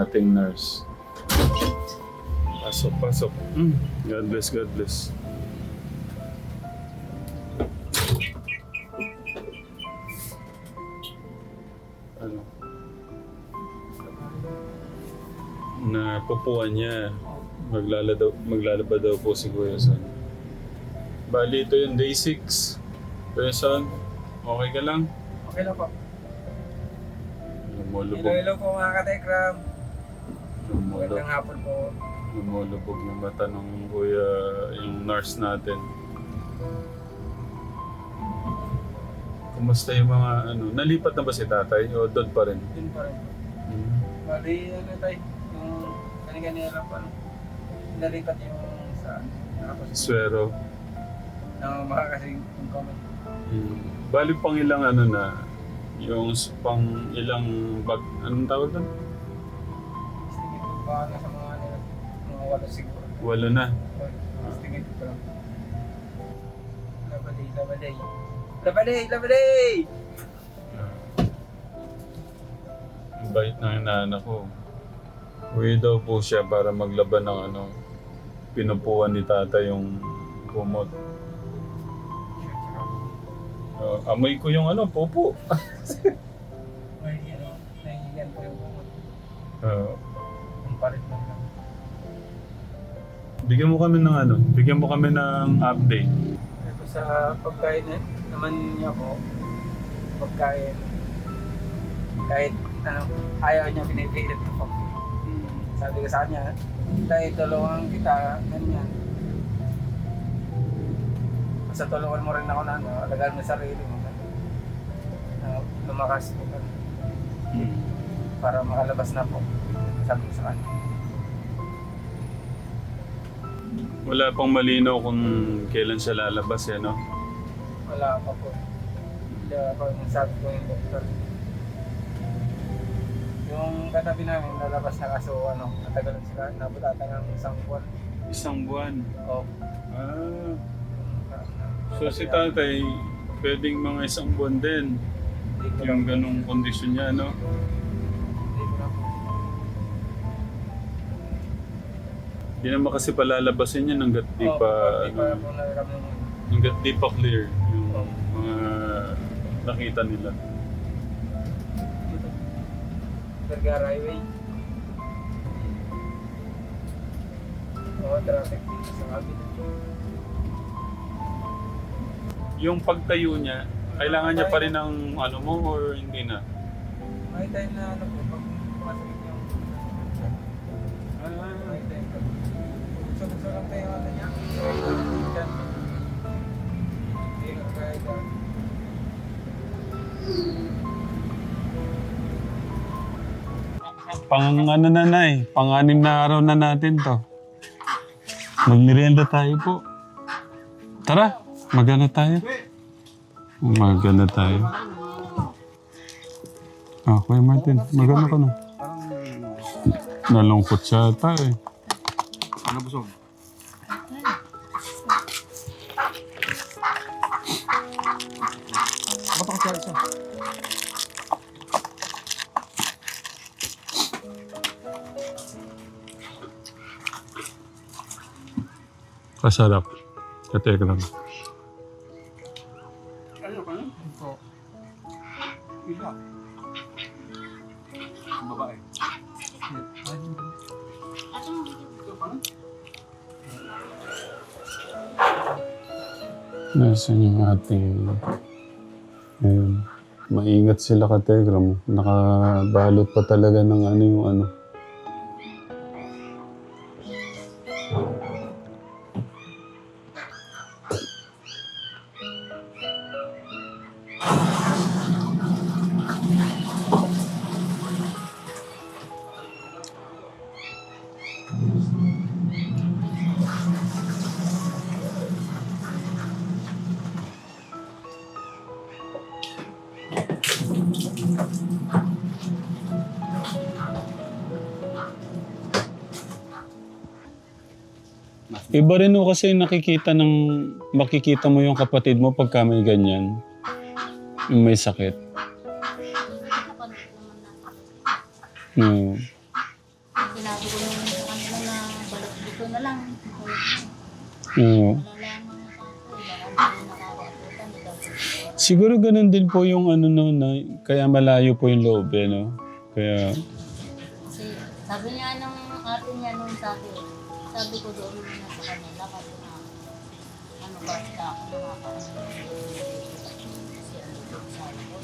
ating nurse. Pasok, pasok. God bless, God bless. Ano? Napupuan niya. Maglalaba daw po si Kuya Son. Bali, ito yung day 6. Kuya Son, okay ka lang? Okay lang po. Lumulubog. Hello po mga katekram. Lumulubog. Magandang hapon po. Lumulubog yung mata ng kuya, yung nurse natin. Kumusta yung mga ano? Nalipat na ba si tatay o doon pa rin? Yun pa rin. Hmm. Bali, ano tayo, yung kani-kanina lang po, nalipat yung sa tapos Swero. na mga kasi yung comment. Bali pang ilang ano na, yung pang ilang bag, anong tawag doon? Estimate ko baka nasa mga walo siguro. 8 na. Estimate ko lang. Labaday, labaday. Labaday, labaday! Ang bait ng inaanak ko. Uwi daw po siya para maglaban ng ano, pinupuan ni tata yung kumot. Amoy ko yung ano, popo. May ano, nahihigan po yung kumot. Ang palit lang lang. Bigyan mo kami ng ano, bigyan mo kami ng update. Ito sa pagkain naman niya po, pagkain, kahit ano, ayaw niya pinipilit ko po. Sabi ko sa kanya, dahil tulungan kita, ganyan. Basta tulungan mo rin ako na ano, alagaan mo sarili mo. Na lumakas po ka para makalabas na po. Sabi ko sa kanya. Wala pang malinaw kung kailan siya lalabas eh, no? Wala pa po. Hindi ako yung sabi ko yung doktor. Yung katabi namin, lalabas na kaso ano, natagal sila, nabutatan ng isang buwan. Isang buwan. O, So si tatay, pwedeng mga isang buwan din. Yung ganong kondisyon niya, no? Hindi ko na po. Hindi naman kasi palalabasin yan hanggat di Opo, pa, di pa ano, po nararamdaman. hanggat di pa clear yung mga nakita nila. Dito. Vergara Highway. Oo, traffic dito sa kabit. Yung pagtayo niya, kailangan niya pa rin ng ano mo or hindi na? May time na ano po, pag masakit yung... May time po. Gusto lang tayo ano niya. Hindi ka kaya dyan. Pang ano na pang-anim na araw na natin to. Magmerienda tayo po. Tara, magana tayo. Magana tayo. Ah, Kuya Martin, magana ka na. Nalungkot siya ata eh. Ano busog? Ba't ako siya isa? Kasarap. Katek lang. Ano ka na? Ito. Iba. Ang babae. Ito pa na? Nasaan yung ating... Ayun. Maingat sila ka Telegram. Nakabalot pa talaga ng ano yung ano. Iba rin ho kasi makikita mo yung kapatid mo pagka may ganyan. Yung may sakit. Oo. Siguro ganun din po yung ano no, na, kaya malayo po yung loob eh, no? Kaya, Kasi sabi niya nung ate niya nung sabi ko doon muna sa kanila kasi na ano ba sila ako nakakaano kasi ano sabi ko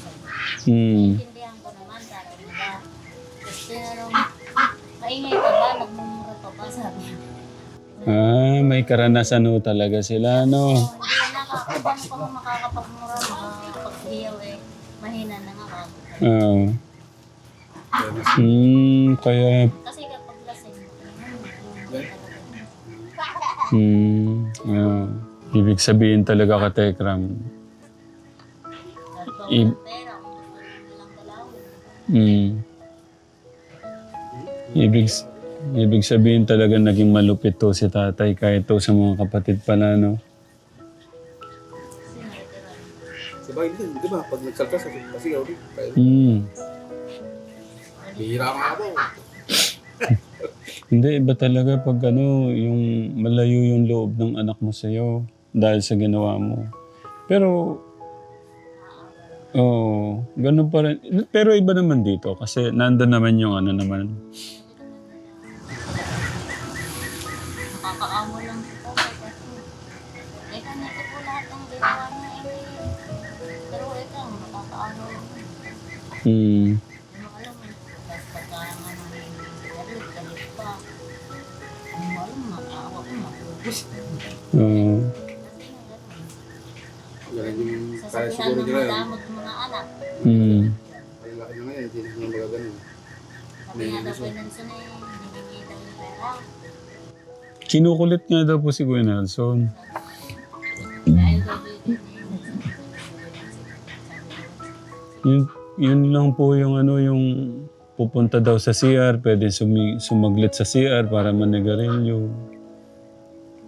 intindihan ko naman sabi nila kasi tinanong maingay ka ba nagmumura ka ba sabi niya. may karanasan ho talaga sila, no? Hindi nakakabang pa makakapagmura makakapag-iyaw eh mahina na nga ako. Oo. Kaya, Kasi kapag lasing ibig sabihin talaga ka Tekram. dahil pa pera kung gusto nilang dalawin. Ibig sabihin talaga naging malupit to si tatay kahit to sa mga kapatid pala, no? Sa bagay din, di ba? Pag nagsalta sa pasigaw din. Bihira ka nga ba? Hindi, iba talaga pag ano, yung malayo yung loob ng anak mo sa'yo dahil sa ginawa mo. Pero, ganun pa rin. Pero iba naman dito kasi nandun naman yung ano naman. Nakakaamo lang si Tatay kasi eka nito po lahat ng ginawa niya pero eka nakakaamo lang. Hindi mo alam eh. Tapos pagka ano galit pa. Hindi mo alam makaawa ko mapupus. Kasi nga gano'n. Galing yung kaya Sasabihan siguro ng nila yun. madamot ng mga anak. Ay, laki na ngayon, hindi na sila magagaling. Sabi nga daw po Nelson eh, hindi daw yung pera. Kinukulit nga daw po si Kuya Nelson. Dahil daw dito Yun lang po yung ano, yung pupunta daw sa CR, pwede sumaglit sa CR para manigarilyo.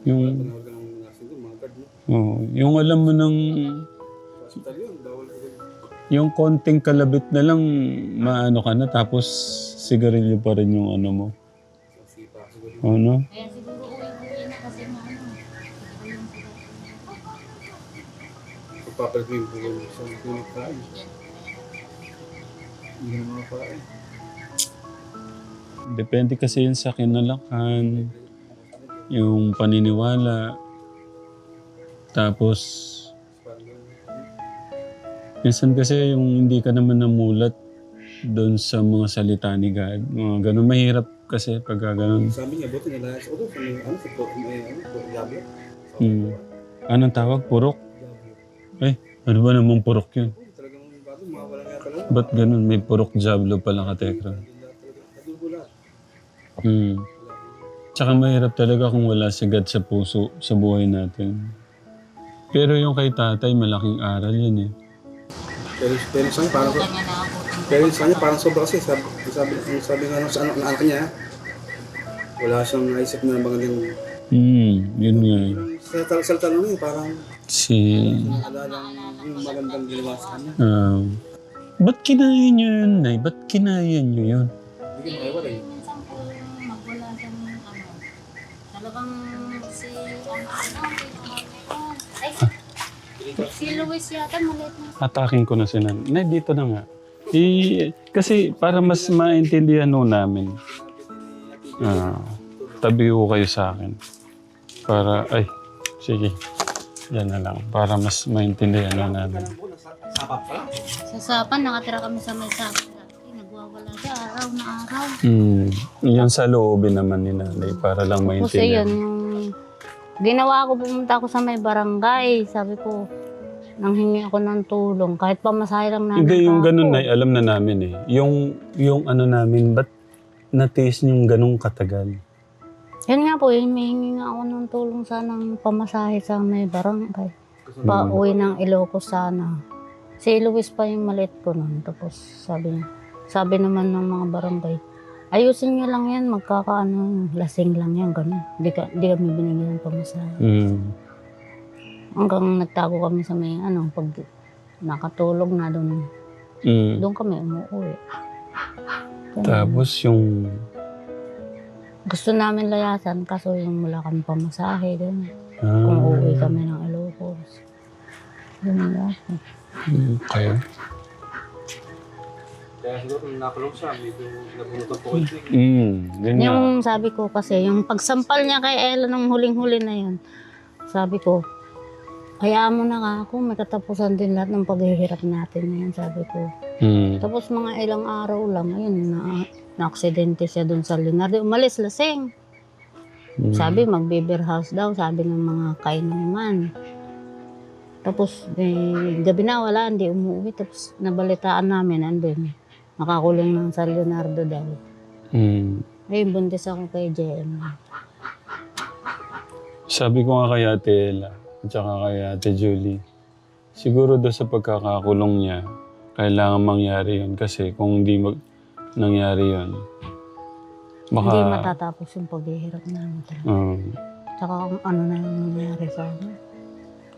Yung, Panawag ka ng nursing doon, mga guard mo. yung alam mo ng, Hospital yun, bawal ko yun. yung konting kalabit na lang, maano ka na, tapos sigarilyo pa rin yung ano mo. Sa sipa, siguro. Ano? Kaya siguro uwi na kasi maano. Pagpapalit mo yung buwan sa tulog kain. Hindi na mga kain. Depende kasi yun sa kinalakan, yung paniniwala. Tapos, minsan kasi yung hindi ka naman namulat doon sa mga salita ni God. Mga ganun, mahirap kasi pag ganun. Sabi niya, buti nila sa ulo, sa may ano, sa yabi. Anong tawag? Purok? Eh, ano ba namang purok yun? Talagang bago, mga wala nga talaga. Ba't ganun? May purok Diablo pala ka, Tekra. Nadugo lahat. Tsaka mahirap talaga kung wala si God sa puso, sa buhay natin. Pero yung kay tatay, malaking aral yun eh. Pero sa kanya, parang, Kanya na ako. pero sa kanya, parang sobra kasi. Sabi nga sa anak na niya, wala siyang naisip na mga din. Yun nga eh. Sa tanong niya, parang Naalala yung magandang ginawa sa kanya. Ba't kinaya nyo yun, Nay? Ba't kinaya nyo yun? Hindi ka maiwala eh. Minsan po magwala siyang ano. Talagang si Luis yata maliit na. Atakin ko na si Nan. Nay, dito na nga. Kasi para mas maintindihan nyo namin. Tabi ko kayo sa akin. Para, sige. Yan na lang. Para mas maintindihan nyo namin. Sa Sapan, nakatira kami sa may Sapan. Nagwawala siya araw na araw. Yan sa loobin naman ni Nanay. Para lang Kasi maintindihan. yun, yung ginawa ko, pumunta ako sa may barangay. Sabi ko, nanghingi ako ng tulong. Kahit pamasahe lang namin. Hindi, yung ako. ganun, Nay, alam na namin eh. Yung ano namin, ba't na-taste yung ganung katagal? Yan nga po, humihingi nga ako ng tulong sanang pamasahe sa may barangay. Pa-uwi ng Ilocos sana. Si Luis pa yung maliit ko nun. Tapos sabi naman ng mga barangay, ayusin nyo lang yan, lasing lang yan, gano'n. Di kami binigyan ng pamasahe. Hanggang nagtago kami sa may, pag nakatulog na doon, doon kami umuwi. Ganun. Tapos yung... Gusto namin layasan, kaso yung wala kami pamasahe, gano'n. Kung uuwi kami ng Ilocos. Ganun ako. Kaya? Kaya siguro nung nakulong siya, medyo nabunutan po kayo. Ganyan. Yung sabi ko kasi, yung pagsampal niya kay Ella nung huling-huli na yun, sabi ko, hayaan mo na ka ako, may katapusan din lahat ng paghihirap natin na yun, sabi ko. Tapos mga ilang araw lang, ayun, na-aksidente siya dun sa Leonardo. Umalis, lasing. Sabi, mag-beaver house daw, sabi ng mga kainuman. Tapos, gabi na wala, hindi umuwi. Tapos, nabalitaan namin, andun. Nakakulong ng sa Leonardo daw. Ayun, buntis ako kay JM. Sabi ko nga kay Ate Ella, at saka kay Ate Julie, siguro doon sa pagkakakulong niya, kailangan mangyari yun. Kasi kung hindi nangyari yun, baka... Hindi matatapos yung paghihirap namin talaga. Tsaka kung ano na yung nangyari sa amin.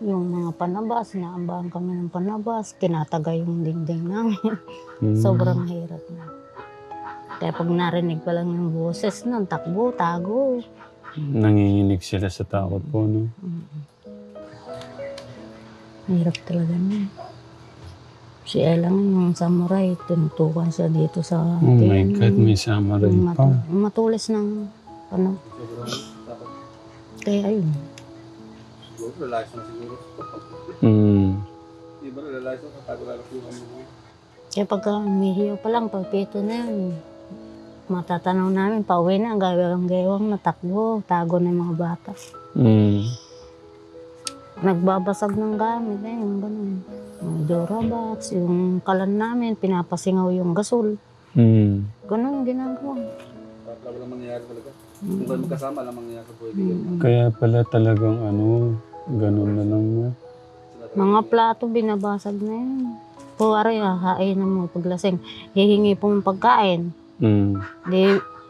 Yung mga panabas, naambahan kami ng panabas, tinatagay yung dingding namin. Sobrang hirap na. Kaya pag narinig pa lang yung boses nun, takbo, tago. Nanginginig sila sa takot po, no? Hirap talaga nun. Si Ella nga, yung samurai, tinutukan siya dito sa... Oh my God, may samurai pa. Matulis ng ano. Kaya ayun. Siguro, lalaki na siguro. Di ba, lalaki na katago-lalaki yung ano. Kaya pagka umihiyaw pa lang, pagpito na yun, matatanaw namin, pauwi na, gawang natakbo, tago na yung mga bata. Nagbabasag ng gamit, yung ganun. Yung Durabats, yung kalan namin, pinapasingaw yung gasol. Ganun ginagawa. Walang mangyayari talaga. Kung kayo magkasama, walang mangyayari po. Kaya pala talagang ganun na lang na. Mga plato, binabasag na yun. Puwari, hahain na mo paglasing. Hihingi po ng pagkain. Di,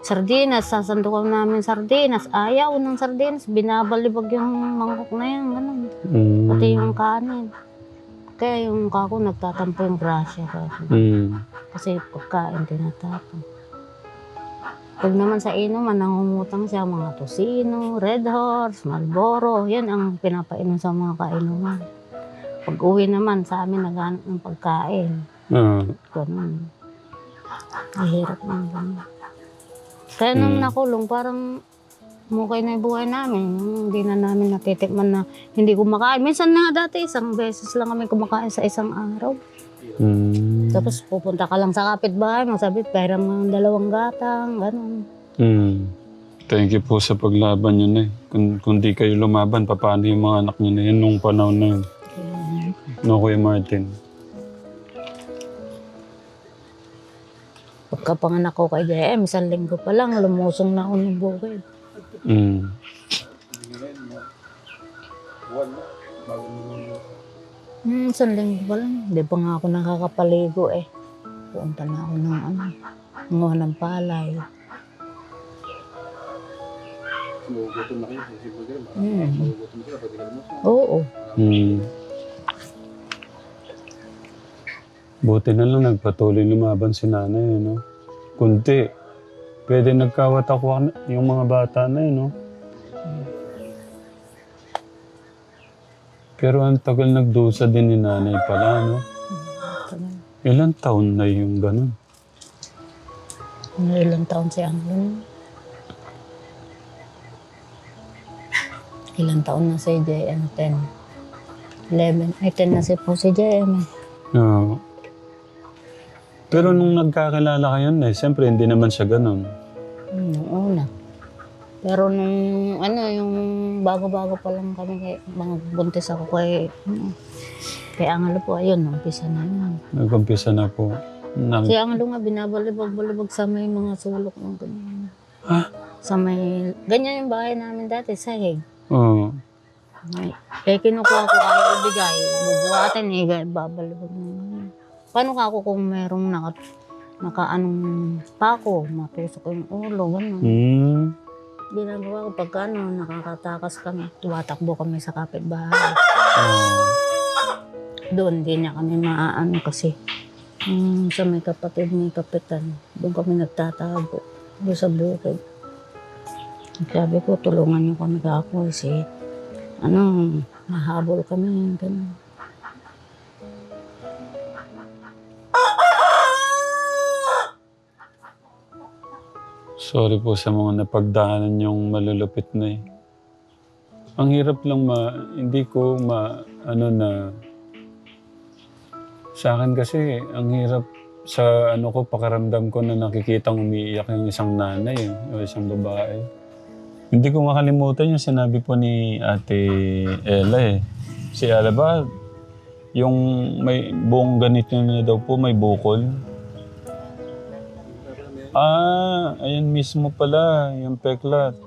sardinas, sasandukan namin sardinas. Ayaw ng sardinas, binabalibag yung mangkok na yan. Ganun. Pati yung kanin. Kaya yung kako nagtatampo yung grasya. Kasi pagkain tinatapon. Pag naman sa inuman, nangungutang siya mga Tosino, Red Horse, Marlboro. Yan ang pinapainom sa mga kainuman. Pag uwi naman sa amin, naghanap ng pagkain. Ganun. Mahirap lang ganun. Kaya nung nakulong, parang mukay na yung buhay namin. Hindi na namin natitikman na hindi kumakain. Minsan na nga dati, isang beses lang kami kumakain sa isang araw. Tapos pupunta ka lang sa kapitbahay, magsabi, pera mo ng 2 gatang, gano'n. Thank you po sa paglaban nyo na eh. Kung di kayo lumaban, paano yung mga anak nyo na yun nung panahon na yun? No, Kuya Martin. Pagkapanganak ko kay JM, 1 linggo pa lang, lumusong na ako ng bukid. Isang linggo pa lang. Di pa nga ako nakakapaligo eh. Puunta na ako ng nguha ng palay. Magugutom na kayo. Magugutom sila, pati ka naman. Oo. Buti na lang nagpatuloy lumaban si nanay, no? Kunti. Pwede nagkawatakwa yung mga bata na yun, no? Pero ang tagal nagdusa din ni nanay pala, no? Ilang taon na yung ganun? Ilang taon si Anglon? Ilang taon na si JM? 10. 11. Ay, 10 na po si JM. Oo. Pero nung nagkakilala kayo na, siyempre hindi naman siya ganun. Nung una. Pero nung yung bago-bago pa lang kami, mga buntis ako kay Angelo po, ayun, umpisa na yun. Nag-umpisa na po. Si Angelo nga, binabalibag-balibag sa may mga sulok ng ganyan. Sa may, ganyan yung bahay namin dati, sahig. Oo. Kinukuha ko ayaw ibigay, bubuhatin babalibag na ganyan. Paano ka ako kung merong naka-anong pako, matusok yung ulo, gano'n. Ginagawa ko pagka nakakatakas kami, tumatakbo kami sa kapitbahay. Doon, hindi niya kami maaano kasi sa may kapatid ni kapitan, doon kami nagtatago, doon sa bukid. Sabi ko, tulungan niyo kami kako si mahabol kami, ganun. Sorry po sa mga napagdaanan yung malulupit na eh. Ang hirap lang hindi ko sa akin kasi, ang hirap sa pakaramdam ko na nakikitang umiiyak yung isang nanay o isang babae. Hindi ko makalimutan yung sinabi po ni Ate Ella eh. Si Ella ba, yung may buong ganito niya daw po, may bukol. Ayan mismo pala, yung peklat.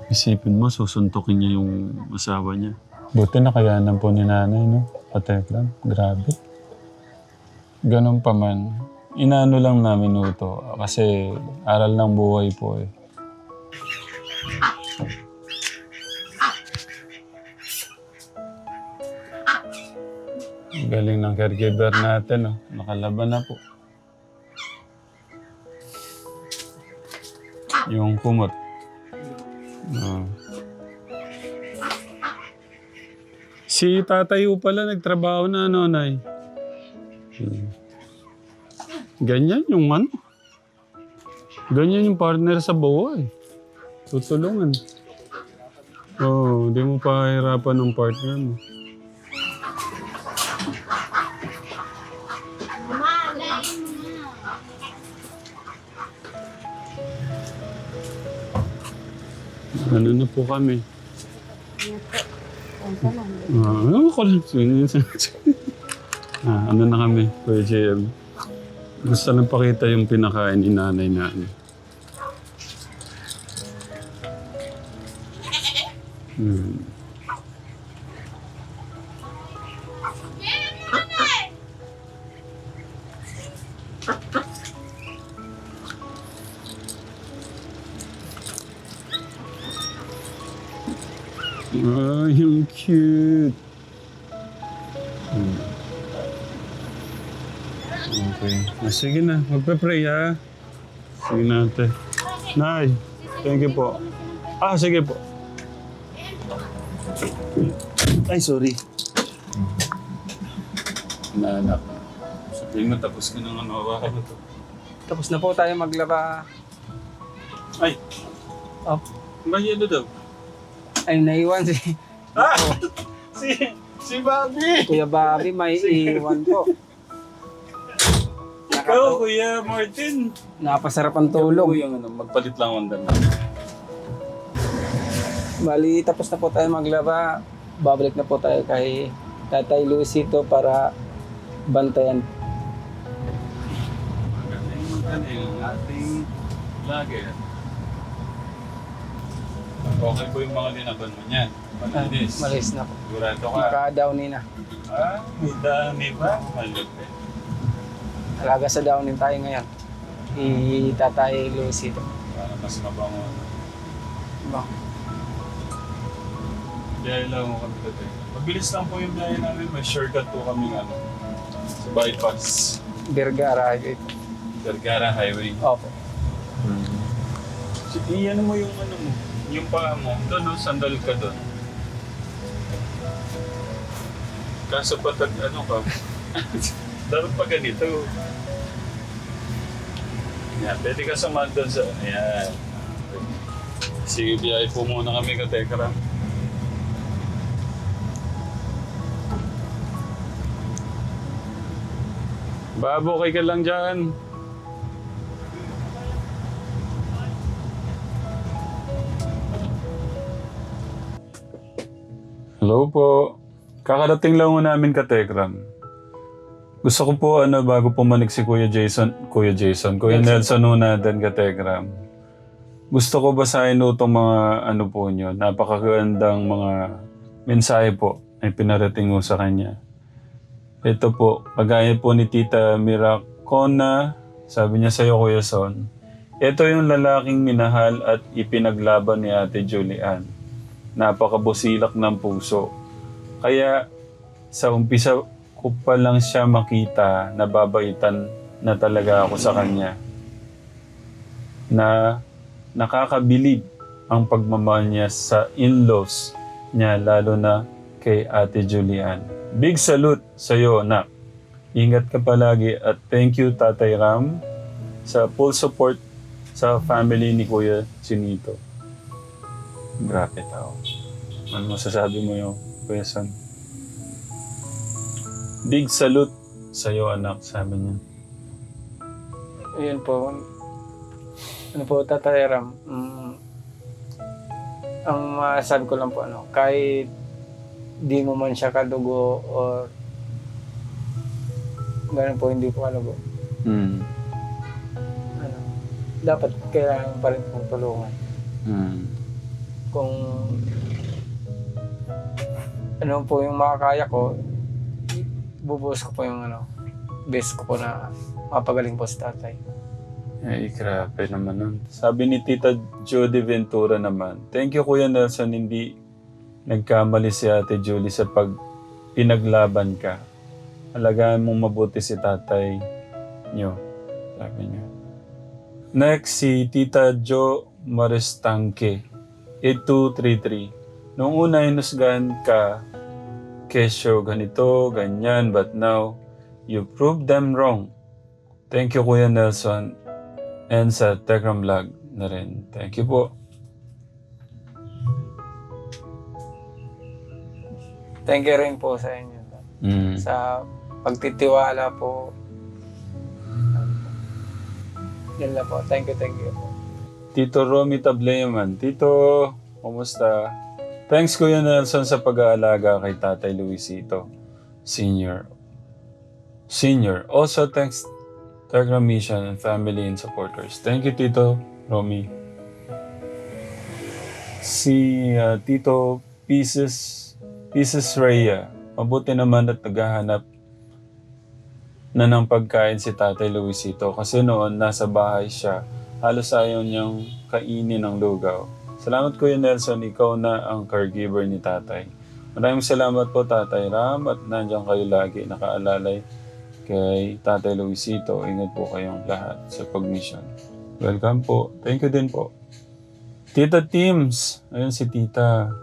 Isipin mo, susuntukin niya yung asawa niya. Buti na kayanan po ni nanay, no? Pateklan, grabe. Ganun pa man, inaano lang namin ito kasi aral ng buhay po eh. Galing ng caregiver natin, no? Nakalaban na po. Yung kumot. Si tatayo pala nagtrabaho na, Nay. Ganyan yung Ganyan yung partner sa buhay. Tutulungan. Hindi mo pa hirapan ng partner mo. Ano na po kami? Ako lang. Ano na kami, Kuya JM? Gusto lang pakita yung pinakain ni nanay namin. Yung cute. Okay. Sige na. Magpe-pray ha. Sige na ate. Nay, thank you po. Sige po. Ay, sorry. Naanak. Sabihin mo, tapos ka nang hawakan na to. Tapos na po tayo maglaba. Ay! May ano daw? Ay, naiwan si Si Bobby! Kuya Bobby, may iwan po. Ikaw, Kuya Martin. Napasarap ang tulog. Yung magpalit lang ang dami. Bali, tapos na po tayo maglaba. Babalik na po tayo kay Tatay Lucito para bantayan. Magaling ang ating vlogger. Okay po yung mga linaban mo niyan. Malinis. Malis na po. Sigurado ka. Maka-downy na. May dami ba? Malupit. Alaga sa downin tayo ngayon. Tatay Lucito. Para mas mabango. Ba? Biyahe lang mo kami dati. Mabilis lang po yung biyahe namin. May shortcut po kami sa bypass. Vergara. Vergara Highway. Opo. Iyan mo yung mo. Yung paa mo. Doon, no? Sandal ka doon. Kaso patag ka. Dapat pa ganito. Yan, pwede ka sumad doon sa... Ayan. Sige, biyahe po muna kami ka Tekram. Babo, okay ka lang dyan. Hello po. Kakarating lang ho namin ka Tekram. Gusto ko po bago pumanik si Kuya Nelson Hunadan ka Tekram. Gusto ko basahin ho itong mga po nyo, napakagandang mga mensahe po na pinarating ho sa kanya. Ito po, kagaya po ni Tita Miracona, sabi niya sa'yo Kuya Son, ito yung lalaking minahal at ipinaglaban ni Ate Julian. Napakabusilak ng puso. Kaya sa umpisa ko pa lang siya makita, nababaitan na talaga ako sa kanya. Na nakakabilib ang pagmamahal niya sa in-laws niya, lalo na kay Ate Julian. Big salute sa iyo, anak. Ingat ka palagi at thank you, Tatay Ram, sa full support sa family ni Kuya Chinito. Grabe tao. Ano masasabi mo yung Kuya Son? Big salute sa iyo, anak, sabi niya. Yun po. Ano po, Tatay Ram, ang masasabi ko lang po, kahit di mo man siya kadugo or ganun po, hindi po kadugo. Dapat kailangan pa rin pong tulungan. Kung ano po yung makakaya ko, bubuhos ko po yung best ko po na mapagaling po si tatay. Ay, grabe naman nun. Sabi ni Tita Jody Ventura naman, thank you Kuya Nelson, hindi nagkamali si Ate Julie sa pag pinaglaban ka. Alagaan mong mabuti si tatay nyo. Sabi niya. Next, si Tita Jo Maristanque, 8233. Noong una, inusgahan ka, kesyo, ganito, ganyan, but now, you proved them wrong. Thank you, Kuya Nelson. And sa Telegram Vlog na rin. Thank you po. Thank you rin po sa inyo. Sa pagtitiwala po. Yun lang po. Thank you po. Tito Romy Tableman. Tito, kumusta? Thanks Kuya Nelson sa pag-aalaga kay Tatay Luisito Senior. Also thanks Telegram Mission and family and supporters. Thank you Tito Romy. Si Tito Pieces Rhea. Mabuti naman at naghahanap na ng pagkain si Tatay Luisito kasi noon nasa bahay siya. Halos ayaw niyang kainin ng lugaw. Salamat Kuya Nelson, ikaw na ang caregiver ni Tatay. Maraming salamat po Tatay Ram at nandiyan kayo lagi nakaalalay kay Tatay Luisito. Ingat po kayong lahat sa pag-mission. Welcome po. Thank you din po. Tita Teams. Ayun si Tita.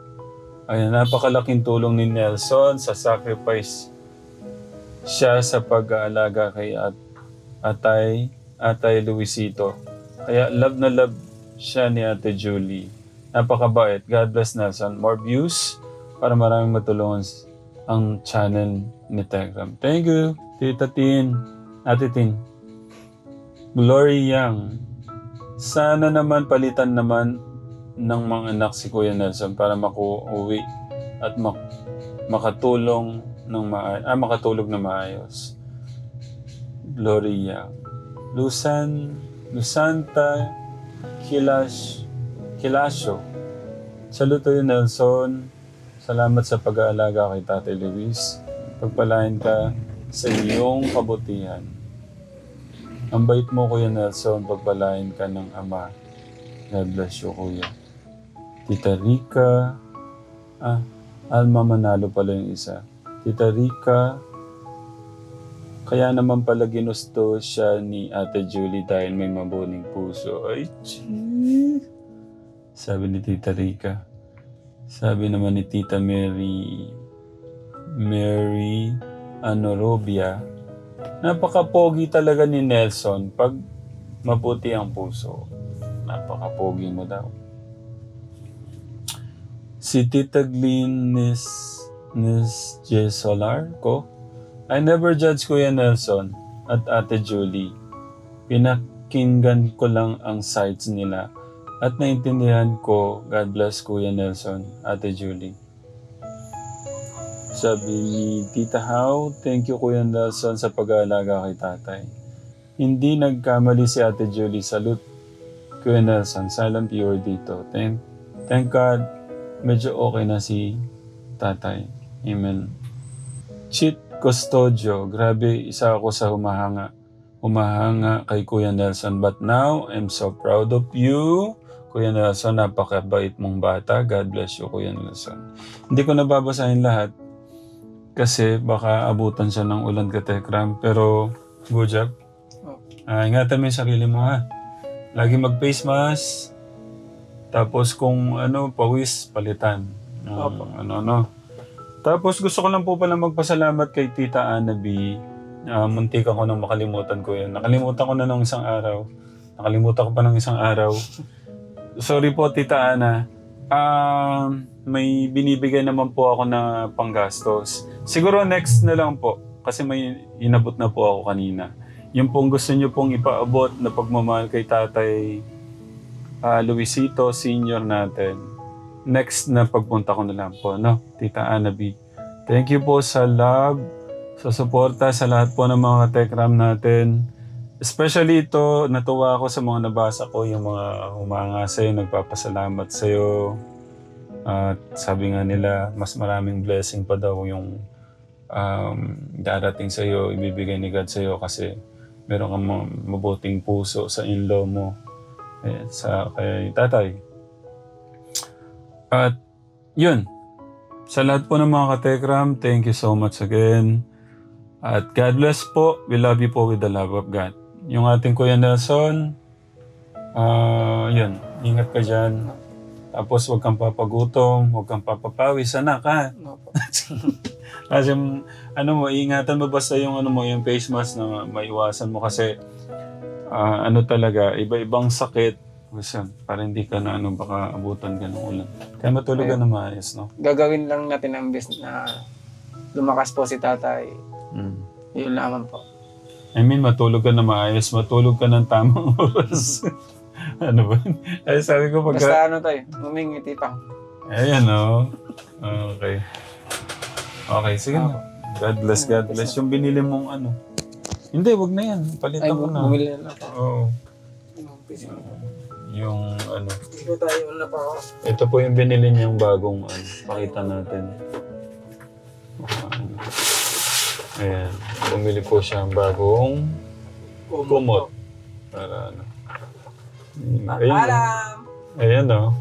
Ayan, napakalaking tulong ni Nelson sa sacrifice siya sa pag-aalaga kay Atay Luisito. Kaya love na love siya ni Ate Julie. Napakabait. God bless Nelson. More views para maraming matulungan ang channel ni Telegram. Thank you, Tita Tin. Ate Tin. Glory Yang. Sana naman palitan naman ng mga anak si Kuya Nelson para makuuwi at makatulong ng makatulog na maayos. Glory Yang. Lusanta Kilasyo. Saluto yun Nelson. Salamat sa pag-aalaga kay Tatay Luis. Pagpalain ka sa iyong kabutihan. Ang bait mo Kuya Nelson, pagpalain ka ng Ama. God bless you Kuya. Tita Rica. Alma Manalo pala yung isa. Tita Rica. Kaya naman pala ginusto siya ni Ate Julie dahil may mabuning puso. Ay, gee. Sabi ni Tita Rica. Sabi naman ni Tita Mary Anorobia, napaka-pogi talaga ni Nelson pag maputi ang puso. Napaka-pogi mo daw. Si Tita Glyn Nis J. Solar ko. I never judge Kuya Nelson at Ate Julie. Pinakinggan ko lang ang sides nila at naintindihan ko. God bless Kuya Nelson, Ate Julie. Sabi ni Tita How, thank you Kuya Nelson sa pag-aalaga kay tatay. Hindi nagkamali si Ate Julie. Salute Kuya Nelson, silent viewer dito. Thank God, medyo okay na si tatay. Amen. Chit Custodio, grabe, isa ako sa humahanga kay Kuya Nelson. But now, I'm so proud of you. Kuya Nelson, napakabait mong bata. God bless you, Kuya Nelson. Hindi ko nababasahin lahat kasi baka abutan siya ng ulan ka Tekram. Pero, good job. Ingatan mo yung sarili mo ha. Lagi mag-face mask. Tapos kung ano, pawis, palitan. Opo. Tapos gusto ko lang po pala magpasalamat kay Tita Annabie. Muntik ako nang makalimutan ko yan. Nakalimutan ko na nung isang araw. Nakalimutan ko pa ng isang araw. Sorry po, Tita Ana. May binibigay naman po ako na panggastos. Siguro next na lang po. Kasi may inabot na po ako kanina. Yung pong gusto nyo pong ipaabot na pagmamahal kay Tatay Luisito, senior natin. Next na pagpunta ko na lang po, no? Tita Annabie. Thank you po sa love, sa suporta, sa lahat po ng mga tekram natin. Especially ito, natuwa ako sa mga nabasa ko, yung mga humanga sa'yo, nagpapasalamat sa'yo. At sabi nga nila, mas maraming blessing pa daw yung darating sa'yo, ibibigay ni God sa'yo kasi meron kang mabuting puso sa in-law mo. Sa kay tatay. At yun, sa lahat po ng mga katekram, thank you so much again. At God bless po. We love you po with the love of God. Yung ating Kuya Nelson, yun, ingat ka dyan. Tapos huwag kang papagutom, huwag kang papapawis, anak ha. Opo. Kasi ano mo, ingatan mo basta yung ano mo, yung face mask na maiwasan mo kasi ano talaga, iba-ibang sakit. Para hindi ka na baka abutan ka ng ulan. Kaya matulog ka na maayos, no? Gagawin lang natin ang best na lumakas po si tatay. Yun naman po. I mean, matulog ka na maayos, matulog ka ng tamang oras. Ano ba? Ay, sabi ko pagka... Basta ano tayo, umingiti pa. Ayan, no? Okay. Okay, sige na. God bless, God bless. Yung binili mong ano. Hindi, wag na yan. Palitan mo na. Bumili na lang po. Oo. Yung ano. Dito tayo na pa ako. Ito po yung binili niyang bagong ano. Pakita natin. Ayan. Bumili po siya ng bagong kumot. Para ano. Ayan. Alam! Ayan, no?